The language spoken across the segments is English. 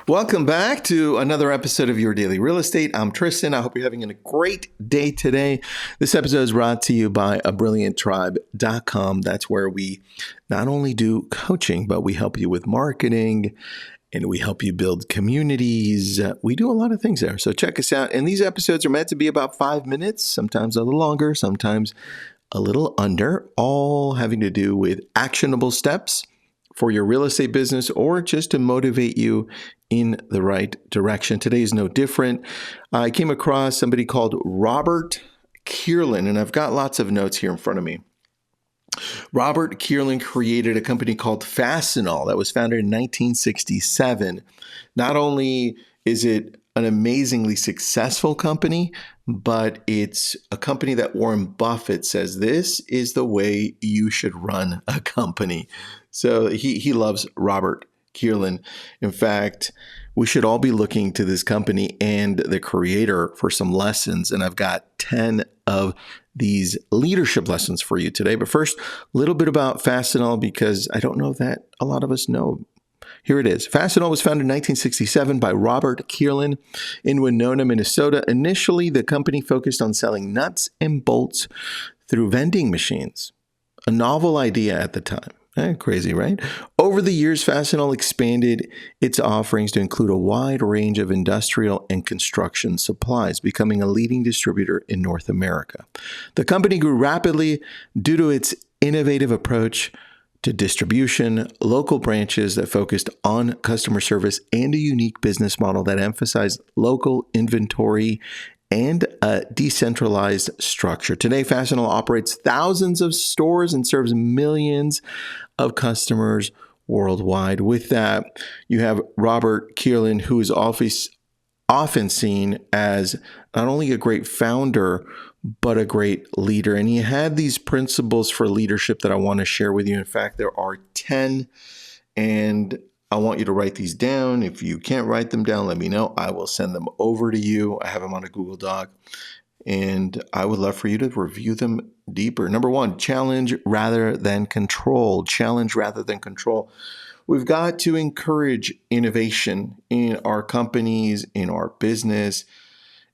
Welcome back to another episode of Your Daily Real Estate. I'm Tristan. I hope you're having a great day today. This episode is brought to you by abrillianttribe.com. That's where we not only do coaching, but we help you with marketing and we help you build communities. We do a lot of things there. So check us out. And these episodes are meant to be about 5 minutes, sometimes a little longer, sometimes a little under, all having to do with actionable steps for your real estate business or just to motivate you in the right direction. Today is no different. I came across somebody called Robert Kierlin, and I've got lots of notes here in front of me. Robert Kierlin created a company called Fastenal that was founded in 1967. Not only is it an amazingly successful company, but it's a company that Warren Buffett says this is the way you should run a company. So he loves Robert Kierlin. In fact, we should all be looking to this company and the creator for some lessons. And I've got 10 of these leadership lessons for you today. But first, a little bit about Fastenal because I don't know that a lot of us know. Here it is. Fastenal was founded in 1967 by Robert Kierlin in Winona, Minnesota. Initially, the company focused on selling nuts and bolts through vending machines. A novel idea at the time. Crazy, right? Over the years, Fastenal expanded its offerings to include a wide range of industrial and construction supplies, becoming a leading distributor in North America. The company grew rapidly due to its innovative approach to distribution, local branches that focused on customer service, and a unique business model that emphasized local inventory and a decentralized structure. Today, Fastenal operates thousands of stores and serves millions of customers worldwide. With that, you have Robert Kierlin, who is often seen as not only a great founder, but a great leader. And he had these principles for leadership that I want to share with you. In fact, there are 10, and I want you to write these down. If you can't write them down, let me know. I will send them over to you. I have them on a Google Doc, and I would love for you to review them deeper. Number 1, challenge rather than control. Challenge rather than control. We've got to encourage innovation in our companies, in our business,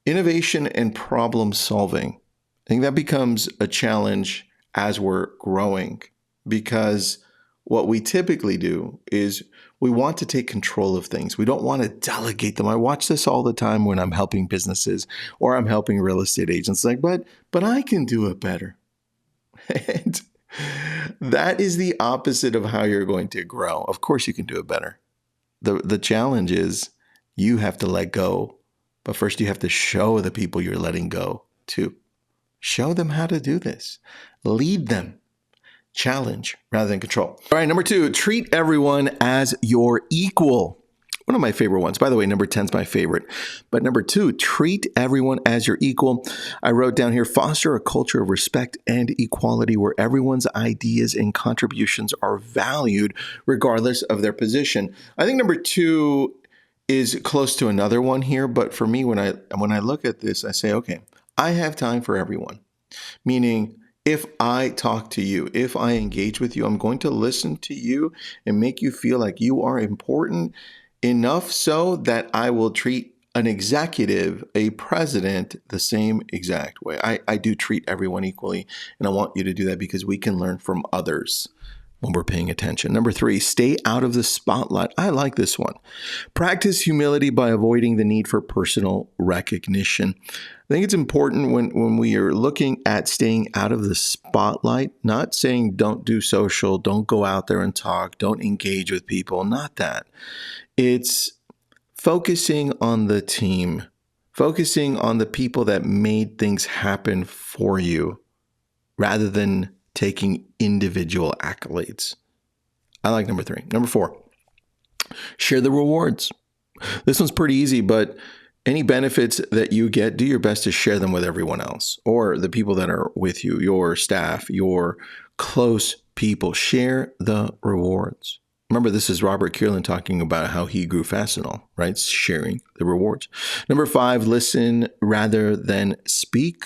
innovation and problem solving. I think that becomes a challenge as we're growing because what we typically do is we want to take control of things. We don't want to delegate them. I watch this all the time when I'm helping businesses or I'm helping real estate agents. Like, but I can do it better. And that is the opposite of how you're going to grow. Of course, you can do it better. The challenge is you have to let go. But first, you have to show the people you're letting go to. Show them how to do this. Lead them. Challenge rather than control. All right, number 2, treat everyone as your equal. One of my favorite ones. By the way, number 10 is my favorite. But number 2, treat everyone as your equal. I wrote down here, foster a culture of respect and equality where everyone's ideas and contributions are valued regardless of their position. I think number 2 is close to another one here, but for me, when I look at this, I say, okay, I have time for everyone. Meaning, if I talk to you, if I engage with you, I'm going to listen to you and make you feel like you are important enough so that I will treat an executive, a president, the same exact way. I do treat everyone equally, and I want you to do that because we can learn from others when we're paying attention. Number 3, stay out of the spotlight. I like this one. Practice humility by avoiding the need for personal recognition. I think it's important when we are looking at staying out of the spotlight, not saying don't do social, don't go out there and talk, don't engage with people, not that. It's focusing on the team, focusing on the people that made things happen for you rather than taking individual accolades. I like number 3. Number 4, share the rewards. This one's pretty easy, but any benefits that you get, do your best to share them with everyone else or the people that are with you, your staff, your close people. Share the rewards. Remember, this is Robert Kierlin talking about how he grew Fastenal, right? Sharing the rewards. Number 5, listen rather than speak.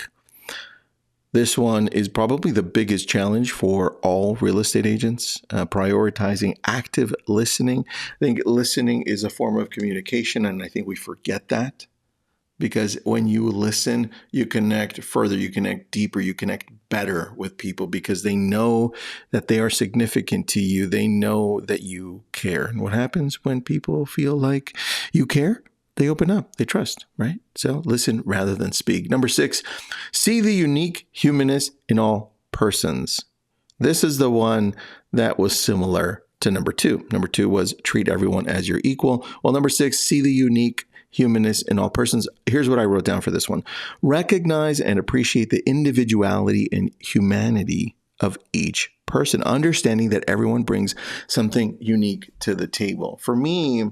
This one is probably the biggest challenge for all real estate agents, prioritizing active listening. I think listening is a form of communication, and I think we forget that because when you listen, you connect further, you connect deeper, you connect better with people because they know that they are significant to you. They know that you care. And what happens when people feel like you care? They open up, they trust, right? So listen rather than speak. Number 6, see the unique humanness in all persons. This is the one that was similar to number 2. Number 2 was treat everyone as your equal. Well, number 6, see the unique humanness in all persons. Here's what I wrote down for this one. Recognize and appreciate the individuality and humanity of each person, understanding that everyone brings something unique to the table. For me,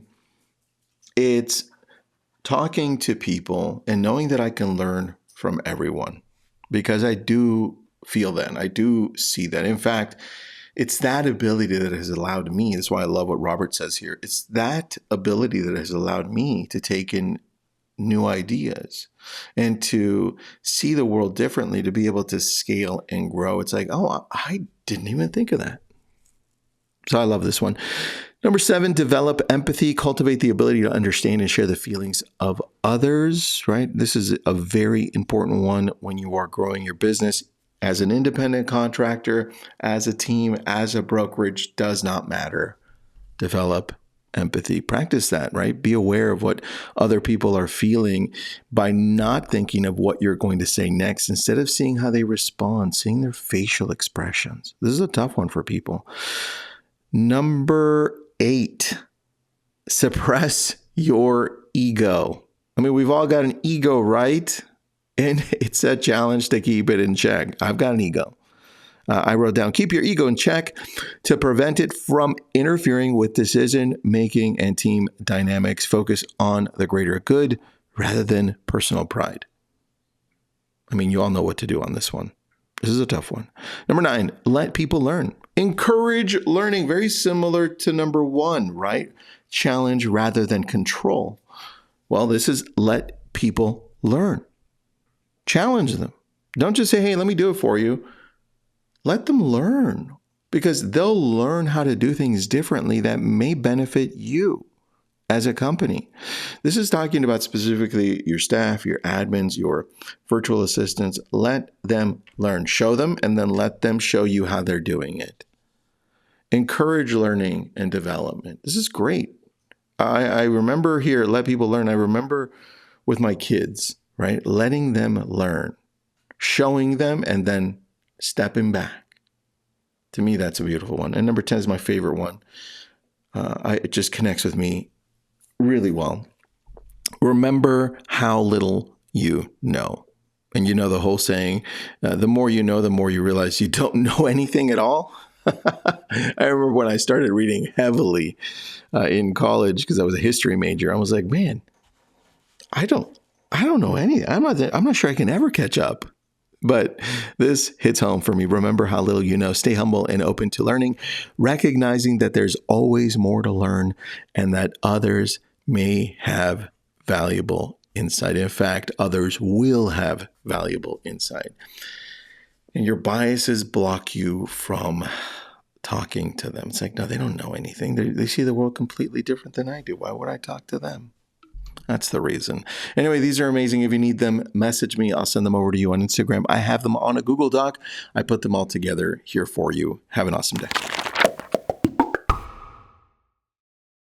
it's talking to people and knowing that I can learn from everyone because I do feel that and I do see that. In fact, it's that ability that has allowed me, that's why I love what Robert says here. It's that ability that has allowed me to take in new ideas and to see the world differently, to be able to scale and grow. It's like, oh, I didn't even think of that. So I love this one. Number 7, develop empathy, cultivate the ability to understand and share the feelings of others, right? This is a very important one when you are growing your business as an independent contractor, as a team, as a brokerage, does not matter. Develop empathy. Practice that, right? Be aware of what other people are feeling by not thinking of what you're going to say next, instead of seeing how they respond, seeing their facial expressions. This is a tough one for people. Number 8, suppress your ego. I mean, we've all got an ego, right? And it's a challenge to keep it in check. I've got an ego. I wrote down, keep your ego in check to prevent it from interfering with decision making and team dynamics. Focus on the greater good rather than personal pride. I mean, you all know what to do on this one. This is a tough one. Number 9, let people learn. Encourage learning, very similar to number 1, right? Challenge rather than control. Well, this is let people learn. Challenge them. Don't just say, hey, let me do it for you. Let them learn because they'll learn how to do things differently that may benefit you as a company. This is talking about specifically your staff, your admins, your virtual assistants. Let them learn. Show them and then let them show you how they're doing it. Encourage learning and development. This is great. I remember here, let people learn. I remember with my kids, right? Letting them learn, showing them, and then stepping back. To me, that's a beautiful one. And number 10 is my favorite one. It just connects with me really well. Remember how little you know. And you know the whole saying, the more you know, the more you realize you don't know anything at all. I remember when I started reading heavily in college because I was a history major. I was like, man, I don't know anything. I'm not sure I can ever catch up. But this hits home for me. Remember how little you know. Stay humble and open to learning, recognizing that there's always more to learn and that others may have valuable insight. In fact, others will have valuable insight. And your biases block you from talking to them. It's like, no, they don't know anything. They see the world completely different than I do. Why would I talk to them? That's the reason. Anyway, these are amazing. If you need them, message me. I'll send them over to you on Instagram. I have them on a Google Doc. I put them all together here for you. Have an awesome day.